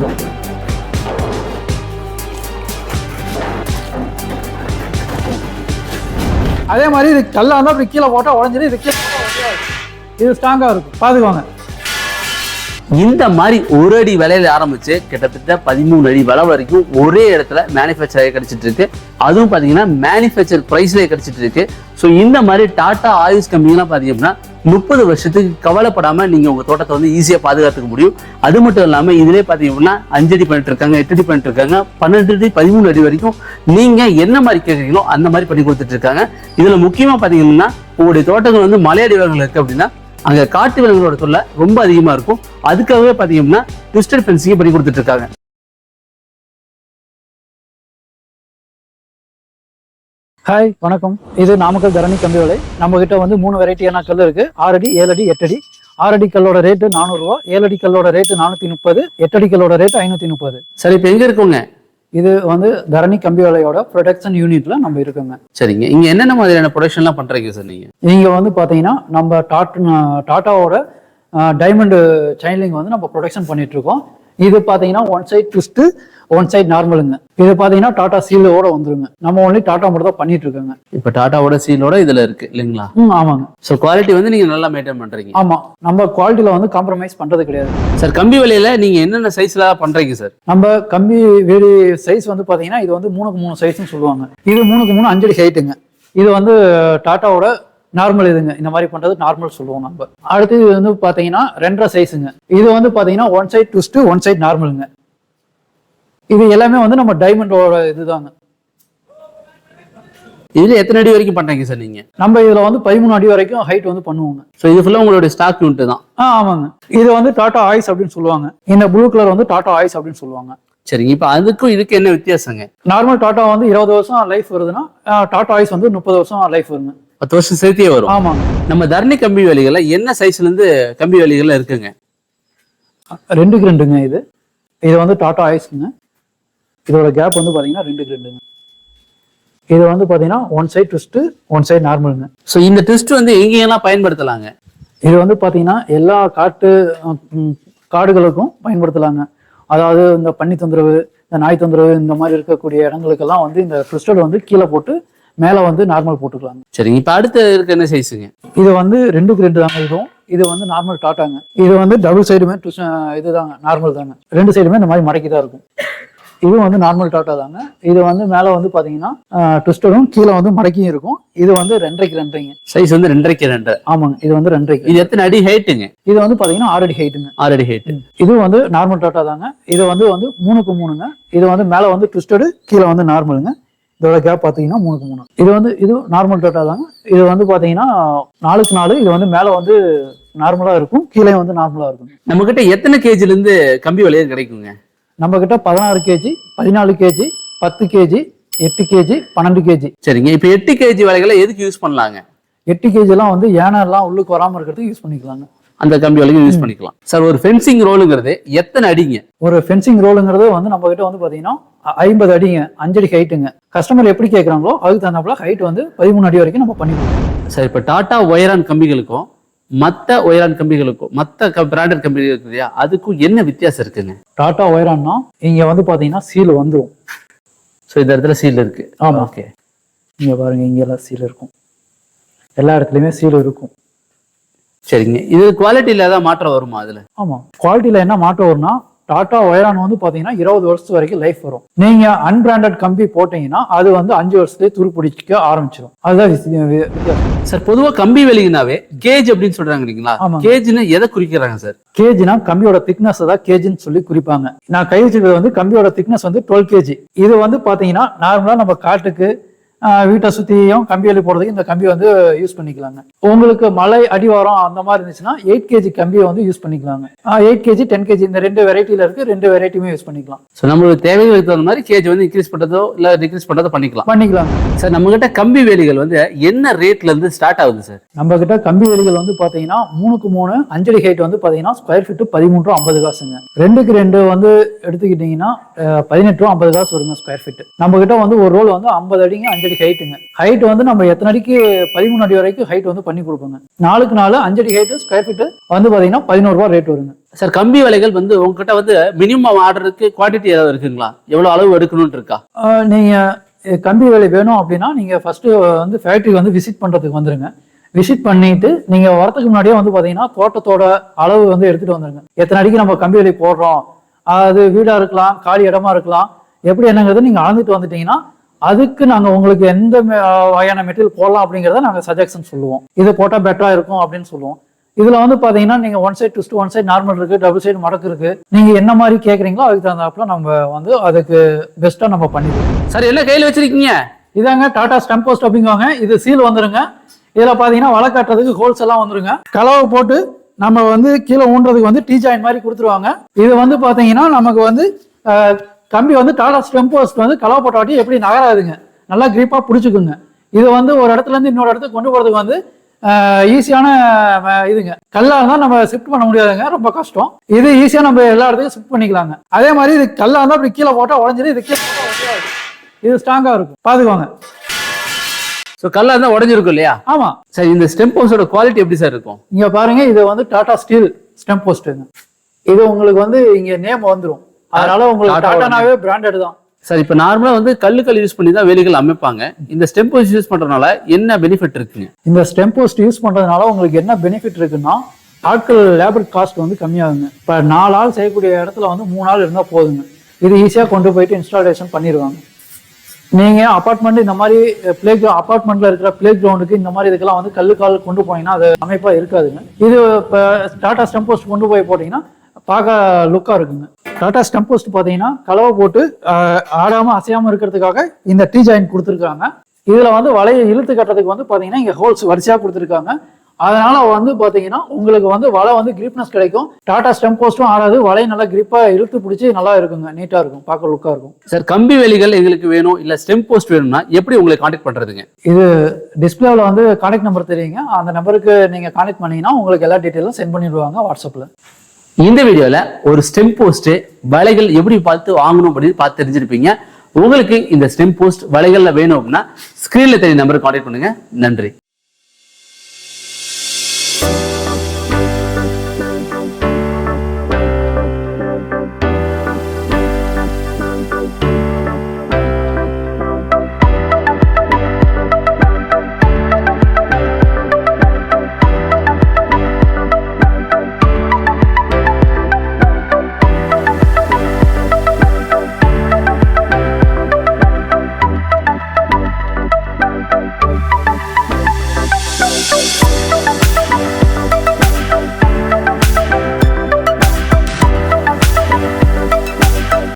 வந்துடும். அதே மாதிரி இது கல்லா இருந்தால் அப்படி கீழே போட்டால் உடஞ்சிடும், இது கீழே போட்டால் உடஞ்சாது. இது ஸ்ட்ராங்காக இருக்கும், பார்த்துக்கோங்க. இந்த மாதிரி ஒரு அடி விலையில ஆரம்பிச்சு கிட்டத்தட்ட 13 அடி விலை வரைக்கும் ஒரே இடத்துல மேனுஃபேக்சர் கிடைச்சிட்டு இருக்கு. அதுவும் பாத்தீங்கன்னா மேனுஃபேக்சர் பிரைஸ்லேயே கிடைச்சிட்டு இருக்கு. ஸோ இந்த மாதிரி டாடா ஆயுஷ் கம்பெனிலாம் பார்த்தீங்கன்னா 30 வருஷத்துக்கு கவலைப்படாம நீங்க உங்க தோட்டத்தை வந்து ஈஸியா பாதுகாத்துக்க முடியும். அது மட்டும் இல்லாம இதுலேயே பாத்தீங்கன்னா 5 அடி பண்ணிட்டு இருக்காங்க, 8 அடி பண்ணிட்டு இருக்காங்க, 12 அடி 13 அடி வரைக்கும் நீங்க என்ன மாதிரி கேட்குறீங்களோ அந்த மாதிரி பண்ணி கொடுத்துட்டு இருக்காங்க. இதுல முக்கியமா பாத்தீங்கன்னா உங்களுடைய தோட்டங்கள் வந்து மலையடி விலங்குகள் இருக்கு அப்படின்னா அங்க காட்டு விலங்குகளோட தொல்லை ரொம்ப அதிகமா இருக்கும். அதுக்காகவே பாத்தீங்கன்னா ட்விஸ்டட் ஃபென்சிங் பண்ணி கொடுத்துட்டு இருக்காங்க. ஹாய், வணக்கம். இது நாமக்கல் தரணி கம்பி வலை. நம்ம கிட்ட வந்து 3 வெரைட்டியான கல் இருக்கு. 6 அடி, 7 அடி, 8 அடி. 6 அடி கல்லோட ரேட்டு 400 ரூபா, 7 அடி கல்லோட ரேட்டு 430, 8 அடி கல்லோட ரேட்டு 530. சரி, இப்ப எங்க இருக்குங்க? இது வந்து தரணி கம்பி வலையோட ப்ரொடக்ஷன் யூனிட்ல நம்ம இருக்குங்க. சரிங்க, இங்க என்னென்ன மாதிரியான ப்ரொடக்ஷன்லாம் பண்றீங்க சார் நீங்க? நீங்க வந்து பாத்தீங்கன்னா நம்ம டாட்டாவோட டைமண்ட் செயின்லிங் வந்து நம்ம ப்ரொடக்ஷன் பண்ணிட்டு இருக்கோம். இது பாத்தீங்கன்னா 1 சைட் ட்விஸ்ட், 1 சைட் நார்மலுங்க. இது பாத்தீங்கன்னா டாடா சீலோட வந்துருங்க. நம்ம ஒன்லி டாடா மட்டும் தான் பண்ணிட்டு இருக்கோங்க. இப்ப டாட்டாவோட சீலோட இதுல இருக்கு இல்லைங்களா? ஆமாங்க. ஸோ குவாலிட்டி வந்து நீங்க நல்லா மெயின்டைன் பண்றீங்க? ஆமா, நம்ம குவாலிட்டியில வந்து காம்ப்ரமைஸ் பண்றது கிடையாது சார். கம்பி வலையில நீங்க என்னென்ன சைஸ்ல பண்றீங்க சார்? நம்ம கம்பி வேலி சைஸ் வந்து பாத்தீங்கன்னா இது வந்து 3x3 சைஸ்ன்னு சொல்லுவாங்க. இது 3x3 5 அடி ஹைட்டுங்க. இது வந்து டாட்டாவோட நார்மல் இதுங்க. இந்த மாதிரி பண்றது நார்மல் சொல்லுவோம் நம்ம. அடுத்து இது வந்து பாத்தீங்கன்னா 2.5 சைஸுங்க. இது வந்து பாத்தீங்கன்னா 1 சைட் ட்விஸ்ட், 1 சைட் நார்மலுங்க. இது எல்லாமே வந்து நம்ம டைமண்டோட இதுதாங்க. இதுல எத்தனை அடி வரைக்கும் பண்றீங்க சார் நீங்க? நம்ம இதுல வந்து 13 அடி வரைக்கும் ஹைட் வந்து பண்ணுவோங்க. ஸோ இது ஃபுல்லா உங்களுடைய ஸ்டாக் யூனிட் தான்? ஆமாங்க. இது வந்து டாடா ஆயுஷ் அப்படின்னு சொல்லுவாங்க. இந்த ப்ளூ கலர் வந்து டாடா ஆயுஷ் அப்படின்னு சொல்லுவாங்க. சரிங்க, இப்ப அதுக்கும் இதுக்கு என்ன வித்தியாசங்க? நார்மல் டாடா வந்து 20 வருஷம் லைஃப் வருதுன்னா டாடா ஆயுஷ் வந்து 30 வருஷம் லைஃப் வருங்க. 10 வருஷம் சேர்த்தே வரும். ஆமாங்க. நம்ம தரணி கம்பி வேலிகள்ல என்ன சைஸ்ல இருந்து கம்பி வேலிகள்ல இருக்குங்க? 2x 2ங்க. இது வந்து டாடா ஆயுஷ்ங்க. இதோட கேப் வந்து பாத்தீங்கன்னா 2x 2ங்க. இது வந்து பாத்தீங்கன்னா 1 சைட் ட்விஸ்ட், 1 சைட் நார்மலுங்க. ஸோ இந்த ட்விஸ்ட் வந்து எங்கெல்லாம் பயன்படுத்தலாங்க? இது வந்து பாத்தீங்கன்னா எல்லா காடுகளுக்கும் பயன்படுத்தலாங்க. அதாவது இந்த பன்னி தொந்தரவு, இந்த நாய் தொந்தரவு, இந்த மாதிரி இருக்கக்கூடிய இடங்களுக்கெல்லாம் வந்து இந்த ட்விஸ்டட் வந்து கீழே போட்டு மேல வந்து நார்மல் போட்டுக்கலாங்க. சரிங்க, இப்ப அடுத்து இருக்க என்ன சைஸுங்க? இது வந்து 2x 2 தாங்க. இதுவும் இது வந்து நார்மல் டாட்டாங்க. இது வந்து டபுள் சைடுமே இதுதாங்க, நார்மல் தாங்க. 2 சைடுமே இந்த மாதிரி மடக்கி தான் இருக்கும். இது வந்து நார்மல் டாட்டா தாங்க. இது வந்து மேல வந்து பாத்தீங்கன்னா ட்விஸ்டடும் கீழே வந்து மடக்கியும் இருக்கும். இது வந்து 2x 2ங்க. சைஸ் வந்து 2x 2. ஆமாங்க. இது வந்து 2x. இது எத்தனை அடி ஹைட்டுங்க? இது வந்து பாத்தீங்கன்னா 6 அடி ஹைட்டுங்க. 6 அடி ஹைட். இது வந்து நார்மல் டாட்டா தாங்க. இது வந்து 3x 3ங்க. இது வந்து மேல வந்து ட்விஸ்டடு, கீழே வந்து நார்மலுங்க. இதோட கேப் பாத்தீங்கன்னா 3x 3. இது நார்மல் டாட்டா தாங்க. இது வந்து பாத்தீங்கன்னா 4x 4. இது வந்து மேல வந்து நார்மலா இருக்கும், கீழே வந்து நார்மலா இருக்கும். நம்ம கிட்ட எத்தனை கேஜில இருந்து கம்பி வலையல் கிடைக்குங்க? நம்ம கிட்ட 16 KG, 14 KG, 10 KG, 8 KG, 12 KG. சரிங்க, இப்ப 8 கேஜி வலைகளை எதுக்கு யூஸ் பண்ணலாங்க? 8 கேஜி எல்லாம் வந்து ஏனெல்லாம் உள்ளுக்கு வராம இருக்கிறதுக்கு யூஸ் பண்ணிக்கலாங்க. அந்த கம்பி வலையும் யூஸ் பண்ணிக்கலாம். சார், ஒரு ஃபென்சிங் ரோலுங்கிறது எத்தனை அடிங்க? ஒரு ஃபென்சிங் ரோலுங்கிறது வந்து நம்ம கிட்ட வந்து பாத்தீங்கன்னா 50 அடிங்க, 5 அடி ஹைட்டுங்க. கஸ்டமர் எப்படி கேட்கறாங்களோ அதுக்கு தகுந்தாப்புல ஹைட் வந்து 13 அடி வரைக்கும் நம்ம பண்ணி கொடுப்போம். சார், இப்ப டாடா ஒயரான் கம்பிகளுக்கும் மற்ற ஒயரான் கம்பிகளுக்கும் மற்ற பிராண்டட் கம்பி இருக்கு இல்லையா, அதுக்கும் என்ன வித்தியாசம் இருக்குங்க? டாடா ஒயரான்னா இங்க வந்து பாத்தீங்கன்னா சீல் வந்துடும். ஸோ இந்த இடத்துல சீல் இருக்கு. ஆமா. ஓகே, இங்க பாருங்க, இங்க எல்லாம் சீல் இருக்கும். எல்லா இடத்துலயுமே சீல் இருக்கும். சரிங்க, இது குவாலிட்டியில ஏதாவது மாற்றம் வருமா அதுல? ஆமா, குவாலிட்டியில என்ன மாற்றம் வரும்னா டாடா ஒயரான் வந்து பாத்தீங்கன்னா 20 வருஷத்து வரைக்கும் லைஃப் வரும். நீங்க அன்பிராண்டட் கம்பி போட்டீங்கன்னா அது வந்து 5 வருஷத்துலேயே துருப்பிடிக்க ஆரம்பிச்சிடும். அதுதான் வித்தியாசம். சார், பொதுவா கம்பி வெளியினாவே கேஜ் அப்படின்னு சொல்றாங்க இல்லைங்களா? கேஜ்னு எதை குறிக்கிறாங்க சார்? கேஜினா கம்பியோட திக்னஸ் தான் கேஜின்னு சொல்லி குறிப்பாங்க. நான் கை வச்சிருக்கிறது வந்து கம்பியோட திக்னஸ் வந்து 12 கேஜி. இது வந்து பாத்தீங்கன்னா நார்மலா நம்ம காட்டுக்கு வீட்டை சுத்தியும் கம்பி வலி போடுறதுக்கு இந்த கம்பி வந்து யூஸ் பண்ணிக்கலாங்க. உங்களுக்கு மலை அடிவாரம் அந்த மாதிரி இருந்துச்சுன்னா 8 கேஜி கம்பியை வந்து யூஸ் பண்ணிக்கலாங்க. 8 கேஜி 10 கேஜி இந்த 2 வெரைட்டில இருக்கு. 2 வெரைட்டியுமே யூஸ் பண்ணிக்கலாம். ஸோ நம்மளுக்கு தேவைகளுக்கு தகுந்த மாதிரி கேஜ் வந்து இன்க்ரீஸ் பண்றதோ இல்ல டிக்ரீஸ் பண்றதோ பண்ணிக்கலாம். சார், நம்ம கிட்ட கம்பி வேலிகள் வந்து என்ன ரேட்ல இருந்து ஸ்டார்ட் ஆகுது சார்? நம்ம கிட்ட கம்பி வேலிகள் வந்து பாத்தீங்கன்னா 3x 3 5 அடி ஹைட் வந்து பாத்தீங்கன்னா ஸ்கொயர் ஃபீட் 13.50 காசுங்க. 2x 2 வந்து எடுத்துக்கிட்டீங்கன்னா 18.50 காசு வருங்க ஸ்கொயர் ஃபீட். நம்ம கிட்ட வந்து ஒரு ரோல் வந்து 50 அடிங்க, 5 அடி ஹைட்டுங்க. ஹைட் வந்து நம்ம எத்தனை அடிக்கு 13 அடி வரைக்கும் ஹைட் வந்து பண்ணி கொடுப்போங்க. 4x 4 5 அடி ஹைட் ஸ்கொயர் ஃபீட் வந்து பாத்தீங்கன்னா 11 ரூபாய் ரேட் வருங்க. சார் கம்பி வலைகள் வந்து உங்ககிட்ட வந்து மினிமம் ஆர்டருக்கு குவான்டிட்டி ஏதாவது இருக்குங்களா? எவ்வளவு அளவு எடுக்கணும்னு இருக்கா? நீங்க கம்பி வேலை வேணும் அப்படின்னா நீங்க ஃபர்ஸ்ட் வந்து ஃபேக்டரி வந்து விசிட் பண்றதுக்கு வந்துருங்க. விசிட் பண்ணிட்டு நீங்க வரதுக்கு முன்னாடியே வந்து பாத்தீங்கன்னா தோட்டத்தோட அளவு வந்து எடுத்துட்டு வந்துருங்க. எத்தனை அடிக்கு நம்ம கம்பி வேலை போடுறோம், அது வீடா இருக்கலாம், காலி இடமா இருக்கலாம், எப்படி என்னங்கிறது நீங்க அளந்துட்டு வந்துட்டீங்கன்னா அதுக்கு நாங்க உங்களுக்கு எந்த வகையான மெட்டீரியல் போடலாம் அப்படிங்கிறத நாங்க சஜஷன் சொல்லுவோம். இது போட்டா பெட்டரா இருக்கும் அப்படின்னு சொல்லுவோம். இதுல வந்து பாத்தீங்கன்னா நீங்க one side twist, one side normal இருக்கு, டபுள் சைடு மடக்கு இருக்கு. நீங்க என்ன மாதிரி கேக்குறீங்களோ அதுக்கு தகுந்தாப்புல நம்ம வந்து அதுக்கு பெஸ்டா நம்ம பண்ணிடுவோம். சார் என்ன கையில வச்சிருக்கீங்க? இதாங்க டாடா ஸ்டெம் போஸ்ட் அப்படிங்குவாங்க. இது சீல் வந்துருங்க. இதுல பாத்தீங்கன்னா வலை காட்டுறதுக்கு ஹோல்ஸ் எல்லாம் வந்துருங்க. கலவை போட்டு நம்ம வந்து கீழே ஊன்றதுக்கு வந்து டீ ஜாயின் மாதிரி கொடுத்துருவாங்க. இது வந்து பாத்தீங்கன்னா நமக்கு வந்து கம்பி வந்து டாடா ஸ்டெம் போஸ்ட் வந்து கலவை போட்ட வாட்டி எப்படி நகராதுங்க, நல்லா கிரிப்பா பிடிச்சிக்குங்க. இது வந்து ஒரு இடத்துல இருந்து இன்னொரு இடத்துக்கு கொண்டு போறதுக்கு வந்து ஈஸியான இதுங்க. கல்லா இருந்தா நம்ம ஷிஃப்ட் பண்ண முடியாதுங்க, ரொம்ப கஷ்டம். இது ஈஸியா நம்ம எல்லா இடத்துக்கும் ஷிஃப்ட் பண்ணிக்கலாங்க. அதே மாதிரி இது கல்லா இருந்தா அப்படி கீழே போட்டா உடஞ்சிடும், இது கீழே போட்டா உடஞ்சாது. இது ஸ்ட்ராங்கா இருக்கும், பாத்துக்கோங்க. ஸோ கல்லா இருந்தா உடஞ்சிருக்கும் இல்லையா? ஆமா சார். இந்த ஸ்டெம் போஸ்டோட குவாலிட்டி எப்படி சார் இருக்கும்? இங்க பாருங்க, இது வந்து டாடா ஸ்டீல் ஸ்டெம் போஸ்ட்டுங்க. இது உங்களுக்கு வந்து இங்க நேம் வந்துடும், அதனால உங்களுக்கு டாடானாவே பிராண்டட் தான். சார் இப்போ நார்மலா வந்து கல்லுக்கல் யூஸ் பண்ணி தான் வேலிகள் அமைப்பாங்க. இந்த ஸ்டெம் போஸ்ட் யூஸ் பண்றதுனால என்ன பெனிஃபிட் இருக்குங்க? இந்த ஸ்டெம் போஸ்ட் யூஸ் பண்றதுனால உங்களுக்கு என்ன பெனிஃபிட் இருக்குன்னா, ஆட்கள் லேபர் காஸ்ட் வந்து கம்மியாகுங்க. இப்போ 4 ஆள் செய்யக்கூடிய இடத்துல வந்து 3 ஆள் இருந்தால் போதுங்க. இது ஈஸியாக கொண்டு போயிட்டு இன்ஸ்டாலேஷன் பண்ணிடுவாங்க. நீங்கள் அப்பார்ட்மெண்ட் இந்த மாதிரி அப்பார்ட்மெண்ட்ல இருக்கிற பிளே கிரவுண்டுக்கு இந்த மாதிரி இதுக்கெல்லாம் வந்து கல்லுக்கால் கொண்டு போனீங்கன்னா அது அமைப்பாக இருக்காதுங்க. இது இப்போ டாடா ஸ்டெம் போஸ்ட் கொண்டு போய் போட்டிங்கன்னா பார்க்க லுக்காக இருக்குங்க. டாடா ஸ்டெம் போஸ்ட் பார்த்தீங்கன்னா கலவை போட்டு ஆடாமல் அசையாமல் இருக்கிறதுக்காக இந்த டீ ஜாயின் கொடுத்துருக்காங்க. இதில் வந்து வலையை இழுத்து கட்டுறதுக்கு வந்து பார்த்தீங்கன்னா இங்கே ஹோல்ஸ் வரிசையாக கொடுத்துருக்காங்க. அதனால வந்து பார்த்தீங்கன்னா உங்களுக்கு வந்து வலை வந்து கிரிப்னஸ் கிடைக்கும். டாடா ஸ்டெம் போஸ்ட்டும் ஆடாது, வலையை நல்லா கிரிப்பாக இழுத்து பிடிச்சி நல்லா இருக்குங்க, நீட்டாக இருக்கும், பார்க்க லுக்காக இருக்கும். சார் கம்பி வேலிகள் எங்களுக்கு வேணும் இல்லை ஸ்டெம் போஸ்ட் வேணும்னா எப்படி உங்களை கான்டாக்ட் பண்ணுறதுங்க? இது டிஸ்பிளேவில் வந்து கான்டாக்ட் நம்பர் தெரியுங்க, அந்த நம்பருக்கு நீங்கள் கான்டாக்ட் பண்ணீங்கன்னா உங்களுக்கு எல்லா டீட்டெயிலும் சென்ட் பண்ணிடுவாங்க வாட்ஸ்அப்பில். இந்த வீடியோல ஒரு ஸ்டெம் போஸ்ட் வலைகள் எப்படி பார்த்து வாங்கணும் அப்படின்னு பார்த்து தெரிஞ்சிருப்பீங்க. உங்களுக்கு இந்த ஸ்டெம் போஸ்ட் வலைகள்ல வேணும் அப்படின்னா ஸ்கிரீன்ல தெரிய நம்பருக்கு கான்டாக்ட் பண்ணுங்க. நன்றி.